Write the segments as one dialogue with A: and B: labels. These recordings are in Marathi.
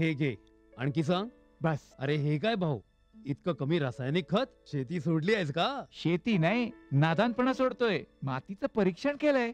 A: हे घे. आणखी सांग.
B: बस.
A: अरे हे काय भाऊ, इतकं कमी रासायनिक खत? शेती सोडली आहेस का?
B: शेती नाही, नादानपणा सोडतोय. मातीचं परीक्षण केलंय.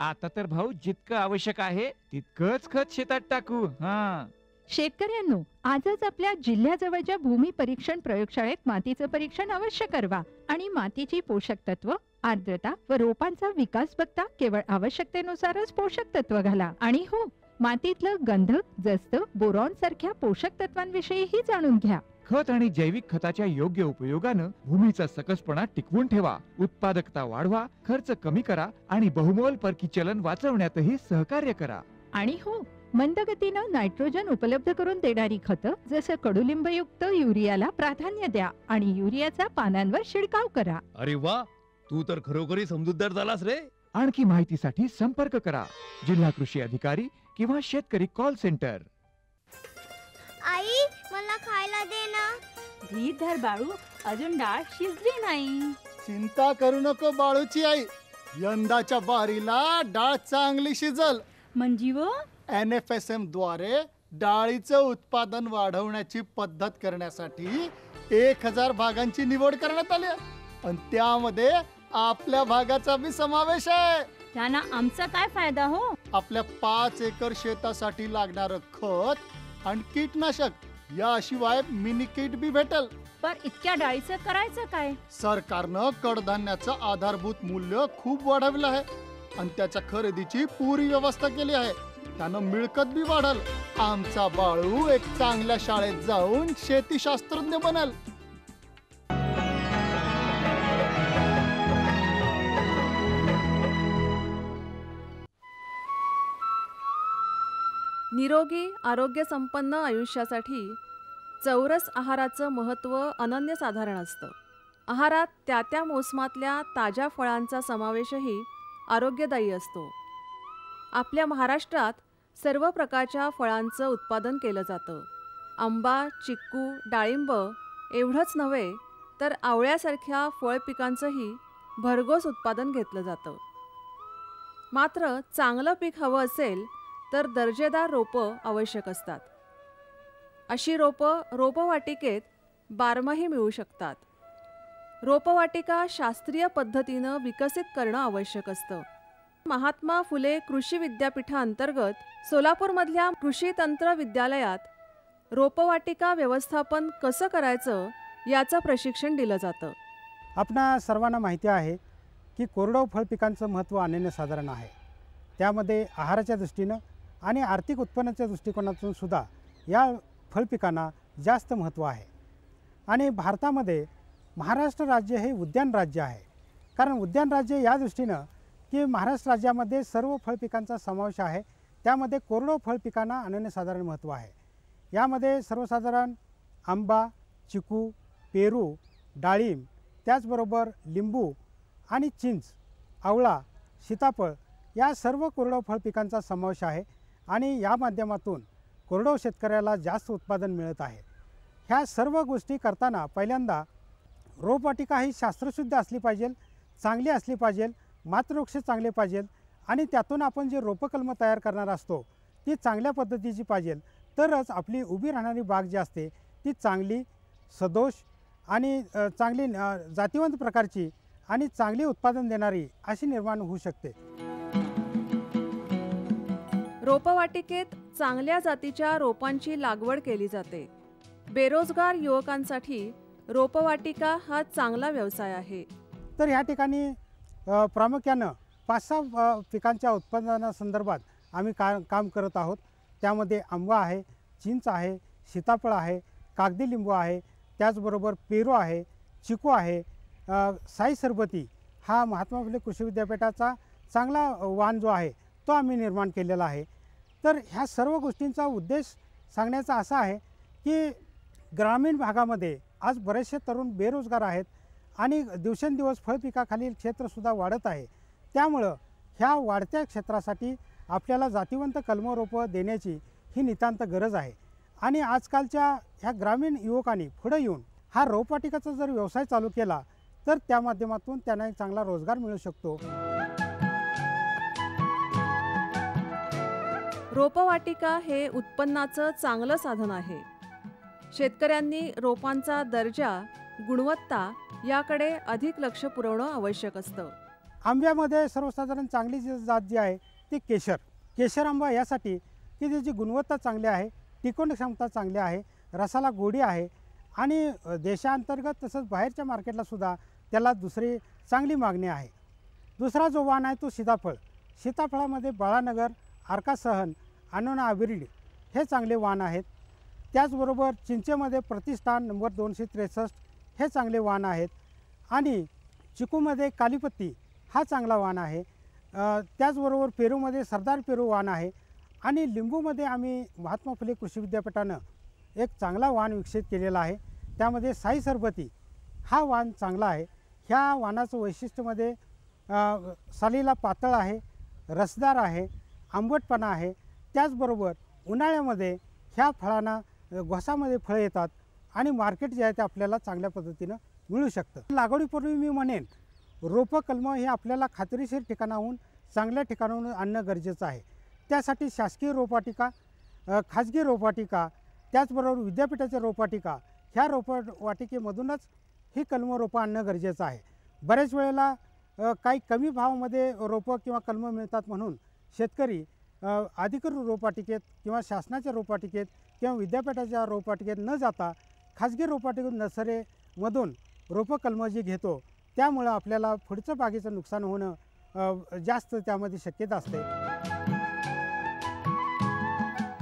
B: आता तर भाऊ जितकं आवश्यक आहे तितकंच खत शेतात टाकू. हा.
C: शेतकऱ्यांनो, आजच आपल्या जिल्ह्याजवळच्या भूमी परीक्षण प्रयोगशाळेत मातीचं परीक्षण अवश्य करवा आणि मातीची पोषक तत्व, आर्द्रता व रोपांचा विकास बघता केवळ आवश्यकतेनुसारच पोषक तत्व घाला. आणि हो, मातीतलं गंधक, जस्त, बोरॉन सारख्या पोषक तत्वांविषयीही जाणून घ्या.
B: खत आणि जैविक खताच्या योग्य उपयोगानं भूमीचा सकसपणा टिकवून ठेवा, उत्पादकता वाढवा, खर्च कमी करा आणि बहुमोल परकी चलन वाचवण्यातही सहकार्य करा.
C: आणि हो, मंद गतीनं नायट्रोजन उपलब्ध करून देणारी खतं जसं कडुलिंबयुक्त युरियाला प्राधान्य द्या आणि युरियाचा पानांवर शिडकाव करा.
A: अरे वा, तू तर खरोखरी समजूतदार झालास रे.
B: आणखी माहितीसाठी संपर्क करा जिल्हा कृषी अधिकारी किंवा शेतकरी कॉल सेंटर.
D: आई, मला खायला दे ना.
E: धीर धर बाळू, अजून डाळ शिजली नाही.
F: चिंता करू नको बाळूची आई, यंदाच्या बारीला डाळ चांगली शिजल.
E: म्हणजे व
F: NFSM द्वारे डाळीचं उत्पादन वाढवण्याची पद्धत करण्यासाठी 1000 भागांची निवड करण्यात आली आणि त्यामध्ये आपल्या भागाचा बी समावेश आहे.
E: त्यांना आमचा काय फायदा हो?
F: आपल्या 5 एकर शेतासाठी लागणारं खत आणि कीटनाशक याशिवाय मिनी किट बी भेटल.
E: पण इतक्या डाळीचं करायचं काय?
F: सरकारनं कडधान्याचं आधारभूत मूल्य खूप वाढवलं आहे आणि त्याच्या खरेदीची पुरी व्यवस्था केली आहे. त्यानं मिळकत बी वाढल. आमचा बाळू एक चांगल्या शाळेत जाऊन शेतीशास्त्रज्ञ बनल.
G: निरोगी आरोग्य संपन्न आयुष्यासाठी चौरस आहाराचं महत्त्व अनन्यसाधारण असतं. आहारात त्या त्या मोसमातल्या ताज्या फळांचा समावेशही आरोग्यदायी असतो. आपल्या महाराष्ट्रात सर्व प्रकारच्या फळांचं उत्पादन केलं जातं. आंबा, चिक्कू, डाळिंब एवढंच नव्हे तर आवळ्यासारख्या फळपिकांचंही भरघोस उत्पादन घेतलं जातं. मात्र चांगलं पीक हवं असेल तर दर्जेदार रोपं आवश्यक असतात. अशी रोपं रोपवाटिकेत बारमाही मिळू शकतात. रोपवाटिका शास्त्रीय पद्धतीनं विकसित करणं आवश्यक असतं. महात्मा फुले कृषी विद्यापीठाअंतर्गत सोलापूरमधल्या कृषी तंत्र विद्यालयात रोपवाटिका व्यवस्थापन कसं करायचं याचं प्रशिक्षण दिलं जातं.
H: आपणा सर्वांना माहिती आहे की कोरडवाहू फळ पिकांचं महत्त्व अनन्यसाधारण आहे. त्यामध्ये आहाराच्या दृष्टीनं आणि आर्थिक उत्पन्नाच्या दृष्टिकोनातून सुद्धा या फळपिकांना जास्त महत्त्व आहे. आणि भारतामध्ये महाराष्ट्र राज्य हे उद्यान राज्य आहे. कारण उद्यान राज्य या दृष्टीनं की महाराष्ट्र राज्यामध्ये सर्व फळपिकांचा समावेश आहे. त्यामध्ये कोरडवाहू फळपिकांना अनन्यसाधारण महत्त्व आहे. यामध्ये सर्वसाधारण आंबा, चिकू, पेरू, डाळिंब, त्याचबरोबर लिंबू आणि चिंच, आवळा, सीताफळ या सर्व कोरडवाहू फळपिकांचा समावेश आहे. आणि या माध्यमातून कोरडवाहू शेतकऱ्याला जास्त उत्पादन मिळत आहे. ह्या सर्व गोष्टी करताना पहिल्यांदा रोपवाटिका ही शास्त्रशुद्ध असली पाहिजे, चांगली असली पाहिजे, मातृवृक्ष चांगले पाहिजे आणि त्यातून आपण जे रोपकल्म तयार करणार असतो ती चांगल्या पद्धतीची पाहिजे. तरच आपली उभी राहणारी बाग जी असते ती चांगली, सदोष आणि चांगली जातिवंत प्रकारची आणि चांगली उत्पादन देणारी अशी निर्माण होऊ शकते.
G: रोपवाटिकेत चांगल्या जातीच्या रोपांची लागवड केली जाते. बेरोजगार युवकांसाठी रोपवाटिका हा चांगला व्यवसाय आहे.
H: तर ह्या ठिकाणी प्रामुख्यानं 5-6 पिकांच्या उत्पादनासंदर्भात आम्ही काम करत आहोत. त्यामध्ये आंबा आहे, चिंच आहे, सीताफळ आहे, कागदी लिंबू आहे, त्याचबरोबर पेरू आहे, चिकू आहे, साई सरबती हा महात्मा फुले कृषी विद्यापीठाचा चांगला वाण जो आहे तो आम्ही निर्माण केलेला आहे. तर ह्या सर्व गोष्टींचा उद्देश सांगण्याचा असा आहे की ग्रामीण भागामध्ये आज बरेचसे तरुण बेरोजगार आहेत आणि दिवसेंदिवस फळपिकाखालील क्षेत्रसुद्धा वाढत आहे. त्यामुळं ह्या वाढत्या क्षेत्रासाठी आपल्याला जातिवंत कलमरोपं देण्याची ही नितांत गरज आहे. आणि आजकालच्या ह्या ग्रामीण युवकांनी पुढे येऊन हा रोपवाटिकाचा जर व्यवसाय चालू केला तर त्या माध्यमातून त्यांना एक चांगला रोजगार मिळू शकतो.
G: रोपवाटिका हे उत्पन्नाचं चांगलं साधन आहे. शेतकऱ्यांनी रोपांचा दर्जा, गुणवत्ता याकडे अधिक लक्ष पुरवणं आवश्यक असतं.
H: आंब्यामध्ये सर्वसाधारण चांगली जी जात जी आहे ती केशर आंबा यासाठी की त्याची गुणवत्ता चांगली आहे, टिकवण क्षमता चांगली आहे, रसाला गोडी आहे आणि देशांतर्गत तसंच बाहेरच्या मार्केटला सुद्धा त्याला दुसरी चांगली मागणी आहे. दुसरा जो वाण आहे तो सीताफळ. सीताफळामध्ये बाळानगर, अर्कासहन, अनोना अविरडी हे चांगले वाण आहेत. त्याचबरोबर चिंचेमध्ये प्रतिष्ठान नंबर 263 हे चांगले वाण आहेत आणि चिकूमध्ये कालीपत्ती हा चांगला वाण आहे. त्याचबरोबर पेरूमध्ये सरदार पेरू वाण आहे आणि लिंबूमध्ये आम्ही महात्मा फुले कृषी विद्यापीठानं एक चांगला वाण विकसित केलेला आहे. त्यामध्ये साई सरबती हा वाण चांगला आहे. ह्या वाणाचं वैशिष्ट्यमध्ये सालीला पातळ आहे, रसदार आहे, आंबटपणा आहे. त्याचबरोबर उन्हाळ्यामध्ये ह्या फळांना घोसामध्ये फळं येतात आणि मार्केट जे आहे ते आपल्याला चांगल्या पद्धतीनं मिळू शकतं. लागवडीपूर्वी मी म्हणेन रोपं कलमं हे आपल्याला खात्रीशीर ठिकाणाहून चांगल्या ठिकाणाहून आणणं गरजेचं आहे. त्यासाठी शासकीय रोपवाटिका, खाजगी रोपवाटिका, त्याचबरोबर विद्यापीठाच्या रोपवाटिका ह्या रोपवाटिकेमधूनच ही कलमं रोपं आणणं गरजेचं आहे. बऱ्याच वेळेला काही कमी भावामध्ये रोपं किंवा कलमं मिळतात म्हणून शेतकरी अधिकृत रोपवाटिकेत किंवा शासनाच्या रोपवाटिकेत किंवा विद्यापीठाच्या रोपवाटिकेत न जाता खाजगी रोपवाटिकेत नर्सरीमधून रोपं कलमं जी घेतो त्यामुळं आपल्याला पुढचं बागेचं नुकसान होणं जास्त त्यामध्ये शक्यता असते.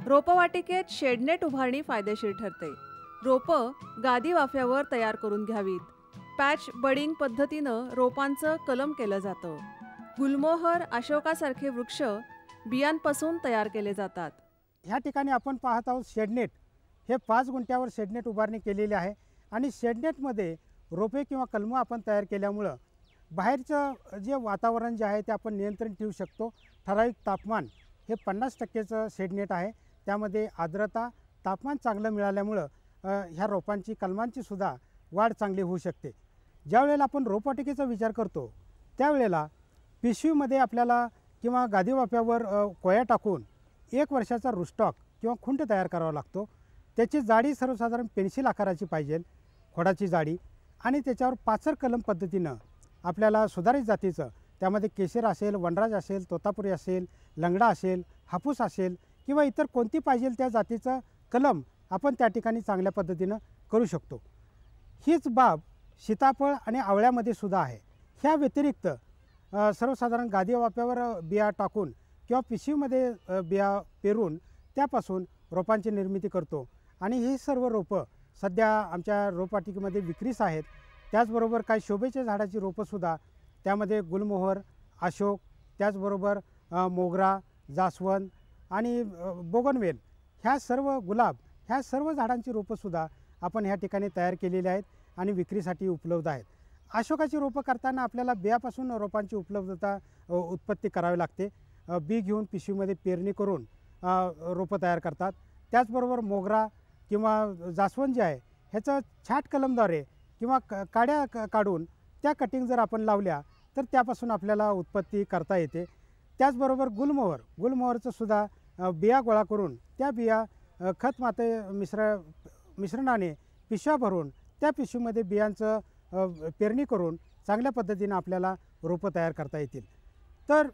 G: रोपवाटिकेत शेडनेट उभारणी फायदेशीर ठरते. रोपं गादी वाफ्यावर तयार करून घ्यावीत. पॅच बडिंग पद्धतीनं रोपांचं कलम केलं जातं. गुलमोहर, अशोकासारखे वृक्ष बियांपासून तयार केले जातात.
H: ह्या ठिकाणी आपण पाहत आहोत शेडनेट. हे 5 गुंठ्यावर शेडनेट उभारणी केलेली आहे आणि शेडनेटमध्ये रोपे किंवा कलमं आपण तयार केल्यामुळं बाहेरचं जे वातावरण जे आहे ते आपण नियंत्रण ठेवू शकतो. ठराविक तापमान हे 50%चं शेडनेट आहे. त्यामध्ये आर्द्रता, तापमान चांगलं मिळाल्यामुळं ह्या रोपांची, कलमांची सुद्धा वाढ चांगली होऊ शकते. ज्यावेळेला आपण रोपवाटिकेचा विचार करतो त्यावेळेला पिशवीमध्ये आपल्याला किंवा गादी वाफ्यावर कोया टाकून 1 वर्षाचा रूस्टॉक किंवा खुंट तयार करावा लागतो. त्याची जाडी सर्वसाधारण पेन्सिल आकाराची पाहिजे, खोडाची जाडी, आणि त्याच्यावर पाचर कलम पद्धतीनं आपल्याला सुधारित जातीचं, त्यामध्ये केशर असेल, वनराज असेल, तोतापुरी असेल, लंगडा असेल, हापूस असेल किंवा इतर कोणती पाहिजे त्या जातीचं कलम आपण त्या ठिकाणी चांगल्या पद्धतीनं करू शकतो. हीच बाब सीताफळ आणि आवळ्यामध्ये सुद्धा आहे. ह्या व्यतिरिक्त सर्वसाधारण गादी वाफ्यावर बिया टाकून किंवा पिशवीमध्ये बिया पेरून त्यापासून रोपांची निर्मिती करतो आणि ही सर्व रोपं सध्या आमच्या रोपवाटिकेमध्ये विक्रीस आहेत. त्याचबरोबर काही शोभेच्या झाडाची रोपंसुद्धा, त्यामध्ये गुलमोहर, अशोक, त्याचबरोबर मोगरा, जास्वंद आणि बोगनवेल, ह्या सर्व गुलाब, ह्या सर्व झाडांची रोपंसुद्धा आपण ह्या ठिकाणी तयार केलेली आहेत आणि विक्रीसाठी उपलब्ध आहेत. अशोकाची रोपं करताना आपल्याला बियापासून रोपांची उत्पत्ती करावी लागते. बी घेऊन पिशवीमध्ये पेरणी करून रोपं तयार करतात. त्याचबरोबर मोगरा किंवा जास्वंद जे आहे ह्याचं छाट कलमद्वारे किंवा काड्या काढून त्या कटिंग जर आपण लावल्या तर त्यापासून आपल्याला उत्पत्ती करता येते. त्याचबरोबर गुलमोहरचं सुद्धा बिया गोळा करून त्या बिया खत माते मिश्रणाने पिशव्या भरून त्या पिशवीमध्ये बियांचं पेरणी करून चांगल्या पद्धतीनं आपल्याला रोपं तयार करता येतील. तर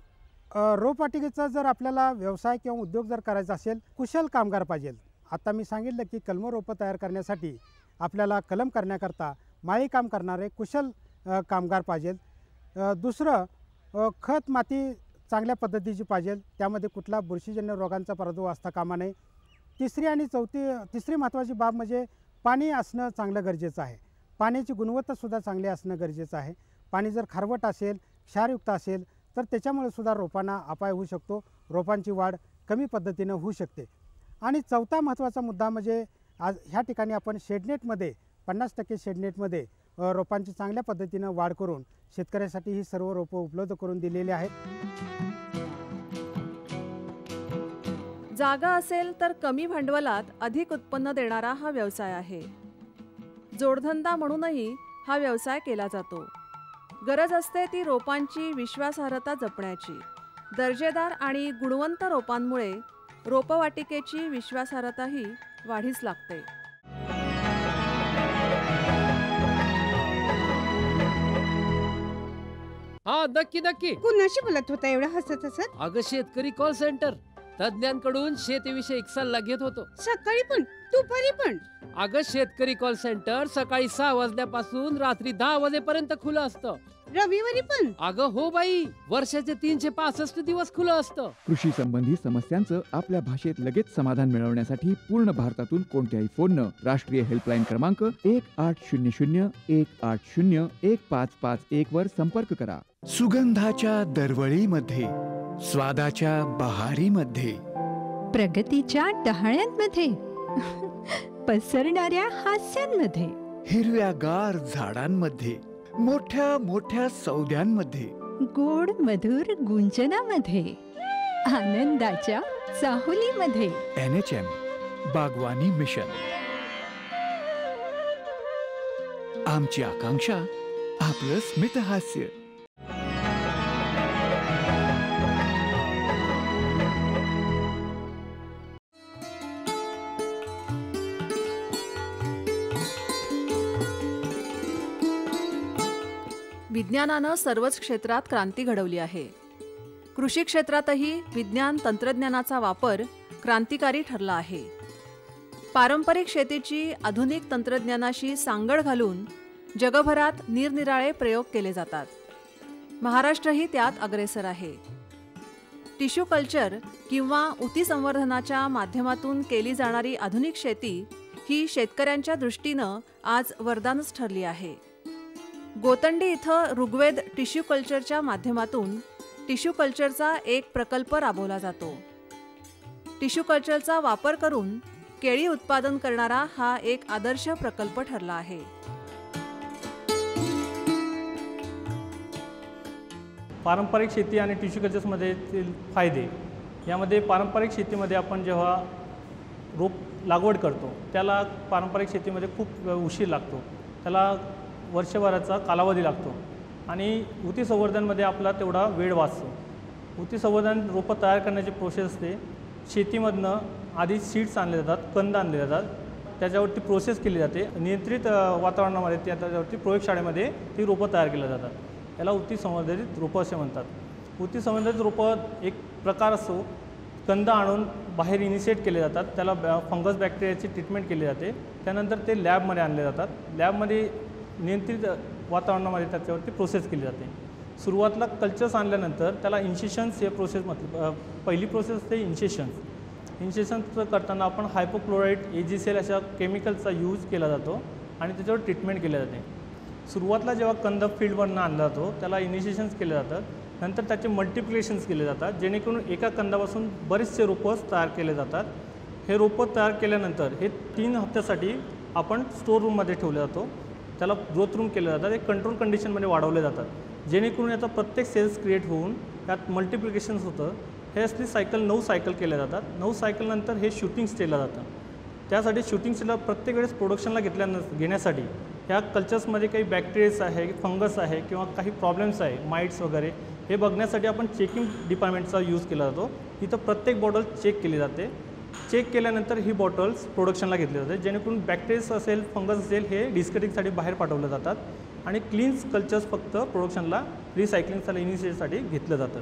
H: रोपवाटिकेचा जर आपल्याला व्यवसाय किंवा उद्योग जर करायचा असेल, कुशल कामगार पाहिजे. आता मी सांगितलं की कलम रोपं तयार करण्यासाठी आपल्याला कलम करण्याकरता माळी काम करणारे कुशल कामगार पाहिजे. दुसरं, खत माती चांगल्या पद्धतीची पाहिजे, त्यामध्ये कुठला बुरशीजन्य रोगांचा प्रादुर्भाव असता कामा नये. तिसरी महत्त्वाची बाब म्हणजे पाणी असणं चांगलं गरजेचं आहे. पाण्याची गुणवत्तासुद्धा चांगली असणं गरजेचं आहे. पाणी जर खारवट असेल, क्षारयुक्त असेल तर त्याच्यामुळे सुद्धा रोपांना अपाय होऊ शकतो, रोपांची वाढ कमी पद्धतीनं होऊ शकते. आणि चौथा महत्त्वाचा मुद्दा म्हणजे आज ह्या ठिकाणी आपण शेडनेटमध्ये 50% शेडनेटमध्ये रोपांची चांगल्या पद्धतीनं वाढ करून शेतकऱ्यासाठी ही सर्व रोपं उपलब्ध करून दिलेली आहेत.
G: जागा असेल तर कमी भांडवलात अधिक उत्पन्न देणारा हा व्यवसाय आहे. जोडधंदा म्हणूनही हा व्यवसाय केला जातो. गरज असते ती रोपांची विश्वासार्हता जपण्याची. दर्जेदार आणि गुणवंत रोपांमुळे रोपवाटिकेची विश्वासार्हताही वाढीस लागते.
I: हा नक्की नक्की.
J: कुणाशी बोलत होता एवढा हसत हसत?
I: अगं शेतकरी कॉल सेंटर, तज्ञांकडून शेतीविषयी सल्ला घेत होतो.
J: सकाळी पण दुपारी पण?
I: अगं शेतकरी कॉल सेंटर सकाळी 6 वाजल्यापासून रात्री 10 वाजेपर्यंत खुलं असतं.
J: रविवारी पण?
I: अगं हो बाई, वर्षाचे 365 दिवस खुलं असतं.
B: कृषी संबंधी समस्यांचं आपल्या भाषेत लगेच समाधान मिळवण्यासाठी पूर्ण भारतातून कोणत्याही फोननं राष्ट्रीय हेल्पलाईन क्रमांक 1800-180-1551 वर संपर्क करा. सुगंधाच्या दरवळीमध्ये, स्वादाच्या बहारीमध्ये,
C: प्रगतीच्या डहाळ्यांमध्ये, पसरणाऱ्या हास्यांमध्ये,
B: हिरव्यागार झाडांमध्ये, मोठ्या मोठ्या सौद्यांमध्ये,
C: गोड मधुर गुंजनामध्ये, आनंदाच्या चाहुलीमध्ये.
B: NHM बागवानी मिशन. आमची आकांक्षा आपलं स्मितहास्य.
G: विज्ञानानं सर्वच क्षेत्रात क्रांती घडवली आहे. कृषी क्षेत्रातही विज्ञान तंत्रज्ञानाचा वापर क्रांतिकारी ठरला आहे. पारंपरिक शेतीची आधुनिक तंत्रज्ञानाशी सांगड घालून जगभरात निरनिराळे प्रयोग केले जातात. महाराष्ट्रही त्यात अग्रेसर आहे. टिश्यू कल्चर किंवा उती संवर्धनाच्या माध्यमातून केली जाणारी आधुनिक शेती ही शेतकऱ्यांच्या दृष्टीनं आज वरदानच ठरली आहे. गोतंडी इथं ऋग्वेद टिश्यू कल्चरच्या माध्यमातून टिश्यू कल्चरचा एक प्रकल्प राबवला जातो. टिश्यू कल्चरचा वापर करून केळी उत्पादन करणारा हा एक आदर्श प्रकल्प ठरला आहे.
K: पारंपरिक शेती आणि टिश्यू कल्चर्समध्ये फायदे. यामध्ये पारंपरिक शेतीमध्ये आपण जेव्हा रोप लागवड करतो त्याला पारंपरिक शेतीमध्ये खूप उशीर लागतो, त्याला वर्षभराचा कालावधी लागतो. आणि उती संवर्धनमध्ये आपला तेवढा वेळ वाचतो. उती संवर्धन रोपं तयार करण्याची प्रोसेस असते. शेतीमधनं आधी सीड्स आणले जातात, कंद आणले जातात, त्याच्यावरती प्रोसेस केली जाते. नियंत्रित वातावरणामध्ये त्याच्यावरती प्रयोगशाळेमध्ये ती रोपं तयार केली जातात. याला उती संवर्धित रोपं असे म्हणतात. उती संवर्धित रोपं एक प्रकार असतो, कंद आणून बाहेर इनिशिएट केले जातात, त्याला फंगस बॅक्टेरियाची ट्रीटमेंट केली जाते. त्यानंतर ते लॅबमध्ये आणले जातात. लॅबमध्ये नियंत्रित वातावरणामध्ये त्याच्यावरती प्रोसेस केली जाते. सुरुवातीला कल्चर्स आणल्यानंतर त्याला इन्सेशन्स हे प्रोसेस पहिली प्रोसेस असते इन्सेशन्स. इन्सेशन्स करताना आपण हायपोक्लोराईड AgCl अशा केमिकलचा यूज केला जातो आणि त्याच्यावर ट्रीटमेंट केली जाते. सुरुवातीला जेव्हा कंद फील्डवरनं आणला जातो त्याला इनिशिएशन्स केले जातात, नंतर त्याचे मल्टिप्लिकेशन्स केले जातात जेणेकरून एका कंदापासून बरेचसे रोपं तयार केले जातात. हे रोपं तयार केल्यानंतर हे 3 हप्त्यासाठी आपण स्टोर रूममध्ये ठेवले जातो. त्याला ग्रोथ रूम केले जातात. एक कंट्रोल कंडिशनमध्ये वाढवले जातात जेणेकरून याचा प्रत्येक सेल्स क्रिएट होऊन त्यात मल्टिप्लिकेशन्स होतं. हे असली सायकल 9 सायकल केल्या जातात. 9 सायकलनंतर हे शूटिंग स्टेजला जातं. त्यासाठी शूटिंग स्टेजला प्रत्येक वेळेस प्रोडक्शनला घेण्यासाठी ह्या कल्चर्समध्ये काही बॅक्टेरियाज आहे, फंगस आहे किंवा काही प्रॉब्लेम्स आहे, माइट्स वगैरे, हे बघण्यासाठी आपण चेकिंग डिपार्टमेंटचा यूज केला जातो. इथं प्रत्येक बॉटल चेक केली जाते. चेक केल्यानंतर ही बॉटल्स प्रोडक्शनला घेतली जाते जेणेकरून बॅक्टेरियाज असेल, फंगस असेल, हे डिस्कटिंगसाठी बाहेर पाठवले जातात आणि क्लीन्स कल्चर्स फक्त प्रोडक्शनला रिसायकलिंगसाठी इनिशिएटसाठी घेतलं जातं.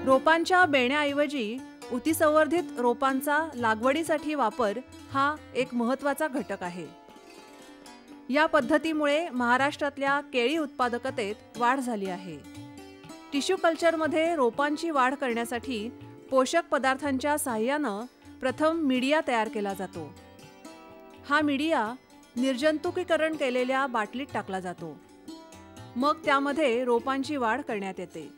G: रोपांच्या बेण्याऐवजी उतीसंवर्धित रोपांचा लागवडीसाठी वापर हा एक महत्त्वाचा घटक आहे. या पद्धतीमुळे महाराष्ट्रातल्या केळी उत्पादकतेत वाढ झाली आहे. टिश्यू कल्चरमध्ये रोपांची वाढ करण्यासाठी पोषक पदार्थांच्या साहाय्यानं प्रथम मीडिया तयार केला जातो. हा मीडिया निर्जंतुकीकरण केलेल्या बाटलीत टाकला जातो. मग त्यामध्ये रोपांची वाढ करण्यात येते.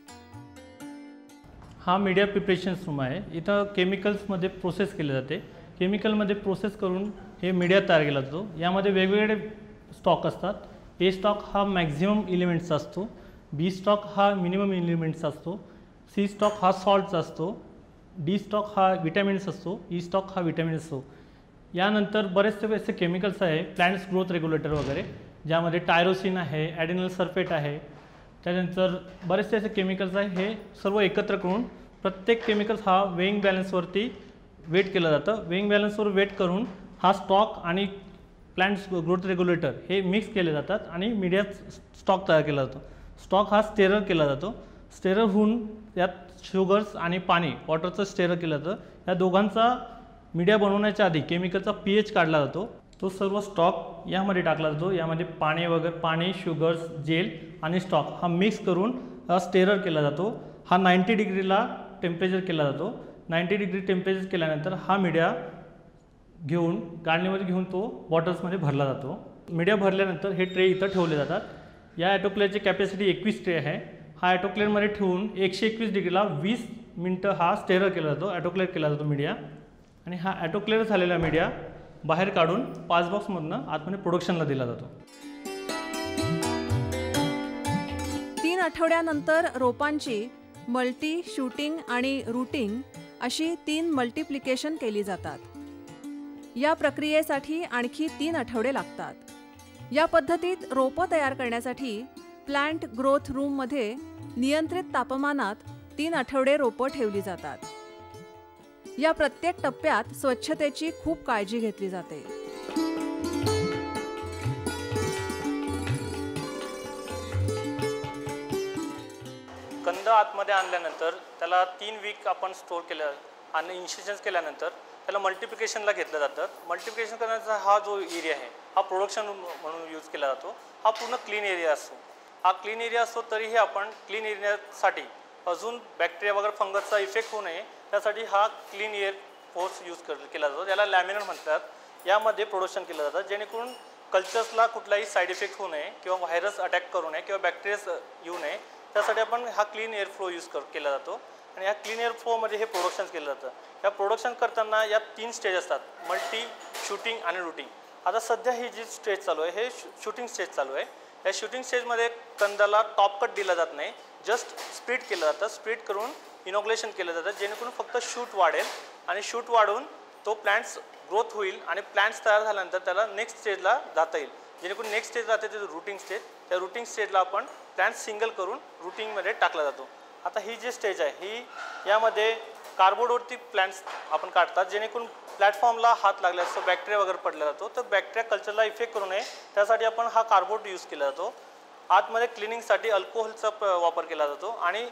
K: हा मीडिया प्रिपरेशन्स रूम आहे. इथं केमिकल्समध्ये प्रोसेस केले जाते. केमिकलमध्ये प्रोसेस करून हे मीडिया तयार केला जातो. यामध्ये वेगवेगळे स्टॉक असतात. ए स्टॉक हा मॅक्झिमम एलिमेंट्सचा असतो, बी स्टॉक हा मिनिमम एलिमेंट्सचा असतो, सी स्टॉक हा सॉल्टचा असतो, डी स्टॉक हा विटॅमिन्स असतो, ई स्टॉक हा विटॅमिन असतो. यानंतर बरेचसे असे केमिकल्स आहे, प्लांट्स ग्रोथ रेग्युलेटर वगैरे, ज्यामध्ये टायरोसिन आहे, ॲडेनल सल्फेट आहे, त्यानंतर बरेचसे असे केमिकल्स आहे, हे सर्व एकत्र करून प्रत्येक केमिकल्स हा वेइंग बॅलन्सवरती वेट केलं जातं. वेइंग बॅलन्सवर वेट करून हा स्टॉक आणि प्लांट्स ग्रोथ रेग्युलेटर हे मिक्स केले जातात आणि मीडियात स्टॉक तयार केला जातो. स्टॉक हा स्टेरर केला जातो. स्टेरर होऊन यात शुगर्स आणि पाणी वॉटरचं स्टेरर केलं जातं. या दोघांचा मीडिया बनवण्याच्या आधी केमिकलचा pH काढला जातो. तो सर्व स्टॉक यामध्ये टाकला जातो. यामध्ये पाणी, शुगर्स, जेल आणि स्टॉक हा मिक्स करून स्टेरर केला जातो. हा 90 डिग्रीला टेम्परेचर केला जातो. 90 डिग्री टेम्परेचर केल्यानंतर हा मीडिया घेऊन गाळणीमध्ये घेऊन तो बॉटल्समध्ये भरला जातो. मीडिया भरल्यानंतर हे ट्रे इथं ठेवले जातात. या ॲटोक्लेअरची कॅपॅसिटी 21 ट्रे आहे. हा ॲटोक्लेअरमध्ये ठेवून 121 डिग्रीला 20 मिनटं हा स्टेरर केला जातो, ॲटोक्लेअर केला जातो मीडिया. आणि हा ॲटोक्लेअर झालेला मीडिया बाहेर काढून 5 बॉक्समधनं आतमध्ये प्रोडक्शनला दिला जातो.
G: 3 आठवड्यानंतर रोपांची मल्टी, शूटिंग आणि रूटिंग अशी 3 मल्टिप्लिकेशन केली जातात. या प्रक्रियेसाठी आणखी 3 आठवडे लागतात. या पद्धतीत रोपं तयार करण्यासाठी प्लांट ग्रोथ रूममध्ये नियंत्रित तापमानात 3 आठवडे रोपं ठेवली जातात. या प्रत्येक टप्प्यात स्वच्छतेची खूप काळजी घेतली जाते.
K: कंद आतमध्ये आणल्यानंतर त्याला 3 वीक आपण स्टोअर केलं आणि इन्सिजन्स केल्यानंतर त्याला मल्टिप्लिकेशनला घेतलं जातं. मल्टिप्लिकेशन करण्याचा हा जो एरिया आहे हा प्रोडक्शन म्हणून यूज केला जातो. हा पूर्ण क्लीन एरिया असतो. हा क्लीन एरिया असतो तरीही आपण क्लीन एरियासाठी अजून बॅक्टेरिया वगैरे फंगसचा इफेक्ट होऊ नये त्यासाठी हा क्लीन एअर फोर्स यूज केला जातो. याला लॅमिनर म्हणतात. यामध्ये प्रोडक्शन केलं जातं जेणेकरून कल्चर्सला कुठलाही साईड इफेक्ट होऊ नये किंवा व्हायरस अटॅक करू नये किंवा बॅक्टेरिया येऊ नये त्यासाठी आपण हा क्लीन एअर फ्लो यूज केला जातो. आणि या क्लीन एअर फ्लोमध्ये हे प्रोडक्शन केलं जातं. या प्रोडक्शन करताना या 3 स्टेज असतात, मल्टी, शूटिंग आणि रूटिंग. आता सध्या ही जी स्टेज चालू आहे हे शूटिंग स्टेज चालू आहे. या शूटिंग स्टेजमध्ये कंदाला टॉप कट दिला जात नाही, जस्ट स्प्लिट केलं जातं. स्प्लिट करून इनॉग्युलेशन केलं जातं जेणेकरून फक्त शूट वाढेल आणि शूट वाढून तो प्लांट्स ग्रोथ होईल आणि प्लांट्स तयार झाल्यानंतर त्याला नेक्स्ट स्टेजला जाता येईल. जेणेकरून नेक्स्ट स्टेज राहते ते रूटिंग स्टेज. त्या रूटिंग स्टेजला आपण प्लांट्स सिंगल करून रूटिंगमध्ये टाकला जातो. आता ही जी स्टेज आहे ही यामध्ये कार्डबोर्डवरती प्लांट्स आपण काढतात जेणेकरून प्लॅटफॉर्मला हात लागला असतो, बॅक्टेरिया वगैरे पडला जातो तर बॅक्टेरिया कल्चरला इफेक्ट करू नये त्यासाठी आपण हा कार्डबोर्ड यूज केला जातो. आतमध्ये क्लिनिंगसाठी अल्कोहोलचा वापर केला जातो आणि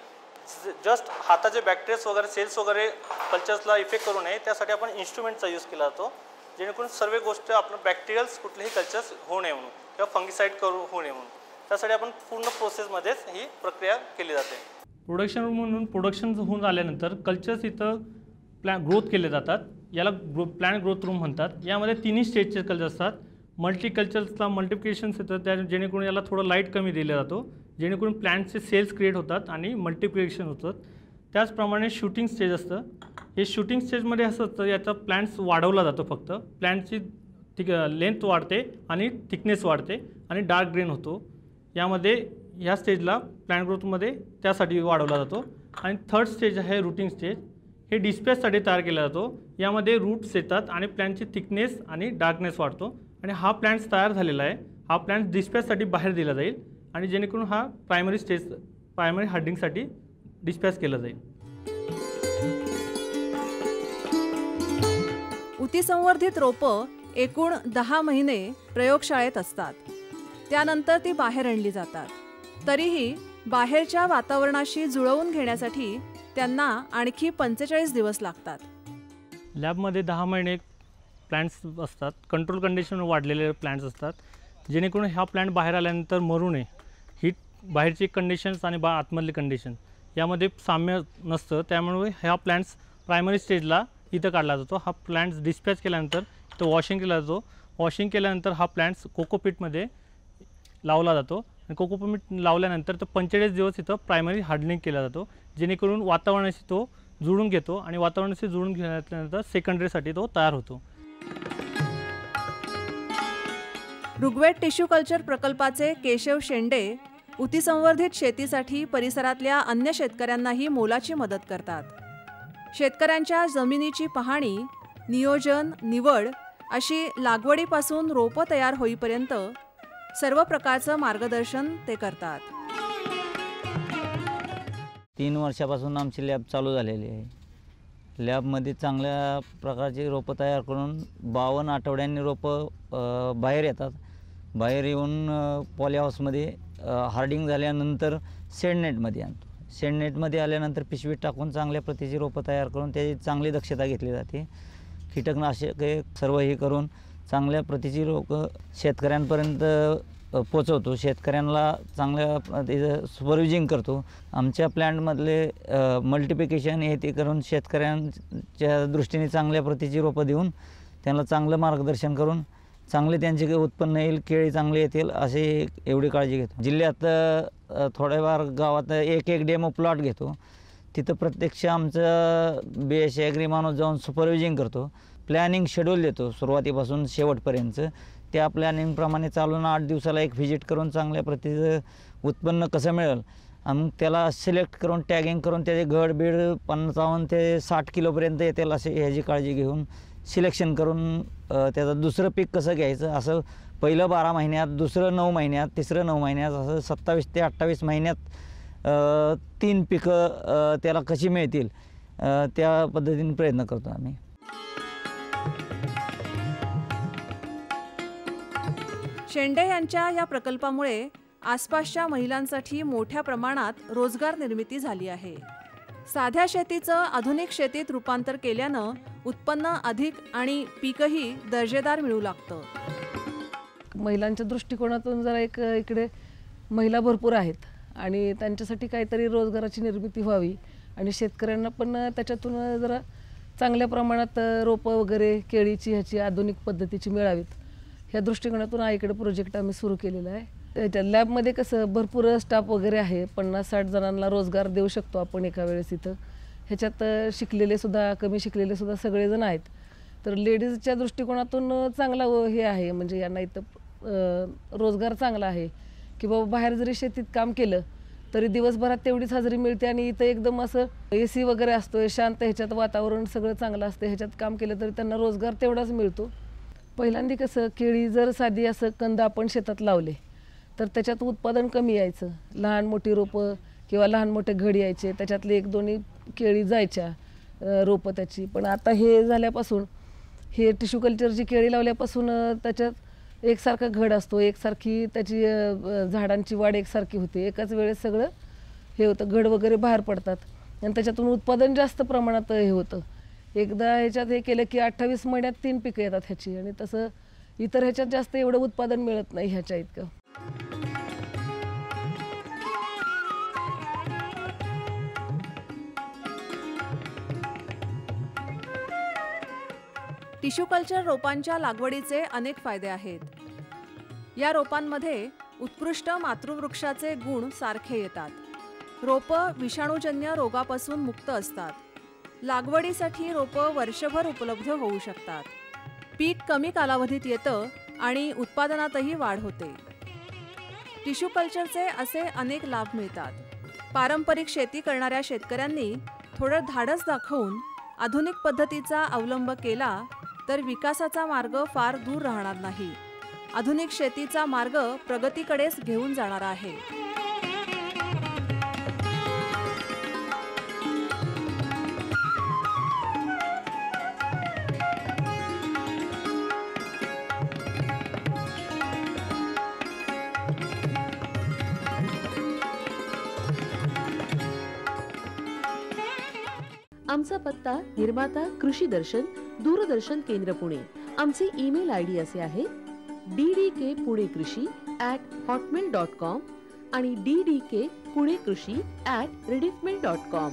K: जस्ट हाताचे बॅक्टेरियाज वगैरे सेल्स वगैरे कल्चर्सला इफेक्ट करू नये त्यासाठी आपण इन्स्ट्रुमेंटचा यूज केला जातो जेणेकरून सर्व गोष्ट आपण बॅक्टेरियल्स कुठलेही कल्चर्स होऊ नये म्हणून किंवा फंगिसाईड होऊ नये म्हणून त्यासाठी आपण पूर्ण प्रोसेसमध्येच ही प्रक्रिया केली जाते. प्रोडक्शन रूम म्हणून प्रोडक्शन होऊन आल्यानंतर कल्चर्स इथं ग्रोथ केले जातात. याला प्लांट ग्रोथ रूम म्हणतात. यामध्ये 3 स्टेजचे कल्चर असतात. मल्टी कल्चर्सला मल्टिप्लिकेशन्स येतात त्या जेणेकरून याला थोडं लाईट कमी दिला जातो जेणेकरून प्लांटचे सेल्स क्रिएट होतात आणि मल्टिप्लिकेशन होतात. त्याचप्रमाणे शूटिंग स्टेज असतं. हे शूटिंग स्टेजमध्ये असं असतं याचा प्लांट्स वाढवला जातो. फक्त प्लांटची लेंथ वाढते आणि थिकनेस वाढते आणि डार्क ग्रीन होतो. यामध्ये ह्या स्टेजला प्लांट ग्रोथमध्ये त्यासाठी वाढवला जातो. आणि 3rd स्टेज आहे रूटिंग स्टेज. हे डिस्पॅचसाठी तयार केला जातो. यामध्ये रूट्स येतात आणि प्लांटची थिकनेस आणि डार्कनेस वाढतो आणि हा प्लांट्स तयार झालेला आहे. हा प्लांट डिस्पॅचसाठी बाहेर दिला जाईल आणि जेणेकरून हा प्रायमरी हार्डिंगसाठी डिस्पॅच केला जाईल.
G: ऊतीसंवर्धित रोपं एकूण 10 महिने प्रयोगशाळेत असतात. त्यानंतर ती बाहेर आणली जातात. तरीही बाहेरच्या वातावरणाशी जुळवून घेण्यासाठी त्यांना आणखी 45 दिवस लागतात.
K: लॅबमध्ये 10 महिने प्लांट्स असतात. कंट्रोल कंडिशन वाढलेले प्लांट्स असतात जेणेकरून हा प्लांट बाहेर आल्यानंतर मरू नये. ही बाहेरची कंडिशन्स आणि आतमधली कंडिशन यामध्ये साम्य नसतं त्यामुळे ह्या प्लांट्स प्रायमरी स्टेजला इथं काढला जातो. हा प्लांट्स डिस्पॅच केल्यानंतर इथं वॉशिंग केला जातो. वॉशिंग केल्यानंतर हा प्लांट्स कोकोपीटमध्ये लावला जातो आणि कोकोपीट लावल्यानंतर तो 45 दिवस इथं प्रायमरी हार्डनिंग केला जातो जेणेकरून वातावरणाशी तो जुळून घेतो आणि वातावरणाशी जुळून घेतल्यानंतर सेकंडरीसाठी तो तयार होतो.
G: ऋग्वेद टिश्यू कल्चर प्रकल्पाचे केशव शेंडे ऊतीसंवर्धित शेतीसाठी परिसरातल्या अन्य शेतकऱ्यांनाही मोलाची मदत करतात. शेतकऱ्यांच्या जमिनीची पाहणी, नियोजन, निवड अशी लागवडीपासून रोपं तयार होईपर्यंत सर्व प्रकारचं मार्गदर्शन ते करतात.
L: 3 वर्षापासून आमची लॅब चालू झालेली आहे. लॅबमध्ये चांगल्या प्रकारची रोपं तयार करून 52 आठवड्यांनी रोपं बाहेर येतात. बाहेर येऊन पॉली हाऊसमध्ये हार्डिंग झाल्यानंतर शेडनेटमध्ये आणतो. शेडनेटमध्ये आल्यानंतर पिशवीत टाकून चांगल्या प्रतीची रोपं तयार करून त्याची चांगली दक्षता घेतली जाते. कीटकनाशके सर्व हे करून चांगल्या प्रतीची रोपं शेतकऱ्यांपर्यंत पोचवतो. शेतकऱ्यांना चांगल्या त्याचं सुपरविजिंग करतो. आमच्या प्लॅन्टमधले मल्टिप्लिकेशन हे ते करून शेतकऱ्यांच्या दृष्टीने चांगल्या प्रतीची रोपं देऊन त्यांना चांगलं मार्गदर्शन करून चांगले त्यांचे उत्पन्न येईल, केळी चांगले येतील असे एवढी काळजी घेतो. जिल्ह्यात थोड्याफार गावात एक डेमो प्लॉट घेतो. तिथं प्रत्यक्ष आमचं BSc ॲग्री माणूस जाऊन सुपरविजिंग करतो. प्लॅनिंग शेड्यूल देतो सुरुवातीपासून शेवटपर्यंतचं. त्या प्लॅनिंगप्रमाणे चालून 8 दिवसाला एक व्हिजिट करून चांगल्या प्रतीचं उत्पन्न कसं मिळेल आणि मग त्याला सिलेक्ट करून टॅगिंग करून त्याचे घड बीड 55 ते 60 किलोपर्यंत येतील असे ह्याची काळजी घेऊन सिलेक्शन करून त्याचं दुसरं पीक कसं घ्यायचं असं पहिलं 12 महिन्यात, दुसरं 9 महिन्यात, तिसरं 9 महिन्यात असं 27 ते 28 महिन्यात 3 पिकं त्याला कशी मिळतील त्या पद्धतीने प्रयत्न करतो आम्ही.
G: शेंडे यांच्या या प्रकल्पामुळे आसपासच्या महिलांसाठी मोठ्या प्रमाणात रोजगार निर्मिती झाली आहे. साध्या शेतीचं आधुनिक शेतीत रूपांतर केल्यानं उत्पन्न अधिक आणि पीकही दर्जेदार मिळू लागतं.
M: महिलांच्या दृष्टिकोनातून जरा इकडे महिला भरपूर आहेत आणि त्यांच्यासाठी काहीतरी रोजगाराची निर्मिती व्हावी आणि शेतकऱ्यांना पण त्याच्यातून जरा चांगल्या प्रमाणात रोपं वगैरे केळीची ह्याची आधुनिक पद्धतीची मिळावीत ह्या दृष्टिकोनातून इकडे प्रोजेक्ट आम्ही सुरू केलेला आहे. त्या लॅबमध्ये कसं भरपूर स्टाफ वगैरे आहे. 50-60 जणांना रोजगार देऊ शकतो आपण एका वेळेस इथं. ह्याच्यात शिकलेले सुद्धा, कमी शिकलेले सुद्धा सगळेजण आहेत. तर लेडीजच्या दृष्टिकोनातून चांगला हे आहे, म्हणजे यांना इथं रोजगार चांगला आहे की बाबा बाहेर जरी शेतीत काम केलं तरी दिवसभरात तेवढीच हजेरी मिळते आणि इथं एकदम असं AC वगैरे असतो, शांत ह्याच्यात वातावरण सगळं चांगलं असतं. ह्याच्यात काम केलं तरी त्यांना रोजगार तेवढाच मिळतो. पहिल्यांदा कसं केळी जर साधी असं कंद आपण शेतात लावले तर त्याच्यात उत्पादन कमी यायचं. लहान मोठी रोपं किंवा लहान मोठे घड यायचे, त्याच्यातले 1-2 केळी जायच्या रोपं त्याची. पण आता हे झाल्यापासून हे टिश्यू कल्चरची केळी लावल्यापासून त्याच्यात एकसारखा घड असतो, एकसारखी त्याची झाडांची वाढ एकसारखी होते. एकाच वेळेस सगळं हे होतं, घड वगैरे बाहेर पडतात आणि त्याच्यातून उत्पादन जास्त प्रमाणात हे होतं. एकदा ह्याच्यात हे केलं की 28 महिन्यात 3 पिकं येतात ह्याची आणि तसं इतर ह्याच्यात जास्त एवढं उत्पादन मिळत नाही ह्याच्या इतकं.
G: टिश्यू कल्चर रोपांच्या लागवडीचे अनेक फायदे आहेत. या रोपांमध्ये उत्कृष्ट मातृवृक्षाचे गुण सारखे येतात. रोपं विषाणूजन्य रोगापासून मुक्त असतात. लागवडीसाठी रोपं वर्षभर उपलब्ध होऊ शकतात. पीक कमी कालावधीत येतं आणि उत्पादनातही वाढ होते. टिश्यू कल्चरचे असे अनेक लाभ मिळतात. पारंपरिक शेती करणाऱ्या शेतकऱ्यांनी थोडं धाडस दाखवून आधुनिक पद्धतीचा अवलंब केला तर विकासाचा मार्ग फार दूर राहणार नाही. आधुनिक शेतीचा मार्ग प्रगतीकडेच घेऊन जाणारा आहे.
N: आमचा पत्ता निर्माता कृषी दर्शन, दूरदर्शन केंद्र पुणे. आमचे ईमेल ID असे आहे ddkpunekrishi@hotmail.com आणि ddkpunekrishi@rediffmail.com.